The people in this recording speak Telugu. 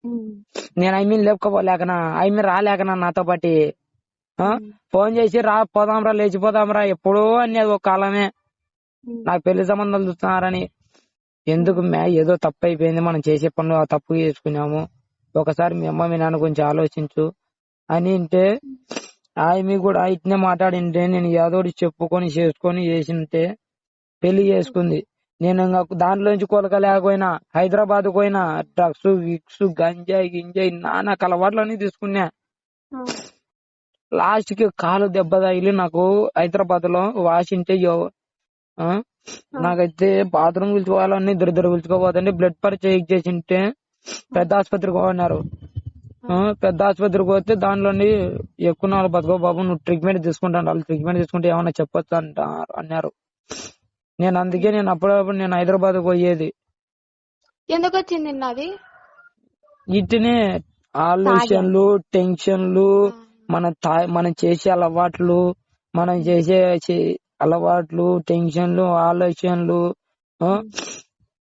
ఉమ్, నేను లేపుకోలేకనా రాలేకనా నాతో పాటి ఫోన్ చేసి పోదాంరా లేచిపోదాంరా ఎప్పుడో అనేది ఒక కాలమే నాకు పెళ్లి సంబంధాలు చూస్తున్నారని. ఎందుకు ఏదో తప్పు అయిపోయింది, మనం చేసే పనులు ఆ తప్పు చేసుకున్నాము, ఒకసారి మీ అమ్మ మీ నాన్న గురించి ఆలోచించు అని అంటే ఆమె కూడా ఇట్నే మాట్లాడింటే నేను ఏదోటి చెప్పుకొని చేసుకొని చేసింటే పెళ్లి చేసుకుంది. నేను ఇంకా దాంట్లోంచి కోలకలేకపోయినా హైదరాబాద్ పోయినా డ్రగ్స్ విక్స్ గంజాయి గింజాయి నానా అలవాట్లన్నీ తీసుకున్నా. లాస్ట్ కి కాలు దెబ్బ తగిలి నాకు హైదరాబాద్ లో వాసింటే నాకైతే బాత్రూమ్ పిలుచుకోవాలని ఇద్దరు పిలుచుకోపోతుంటే బ్లడ్ పరీక్ష చెక్ చేసింటే పెద్ద ఆసుపత్రికి పోన్నారు. పెద్ద ఆసుపత్రికి పోతే దానిలోని ఎక్కువ నాలుగు బతుకో బాబు నువ్వు ట్రీట్మెంట్ తీసుకుంటాను, వాళ్ళు ట్రీట్మెంట్ తీసుకుంటే ఏమన్నా చెప్పొచ్చు అన్నారు. నేను అందుకే నేను అప్పుడప్పుడు నేను హైదరాబాద్ పోయేది. ఎందుకు వచ్చింది నాది ఇట్నే ఆలోచనలు టెన్షన్లు మనం చేసే అలవాట్లు, మనం చేసే అలవాట్లు టెన్షన్లు ఆలోచనలు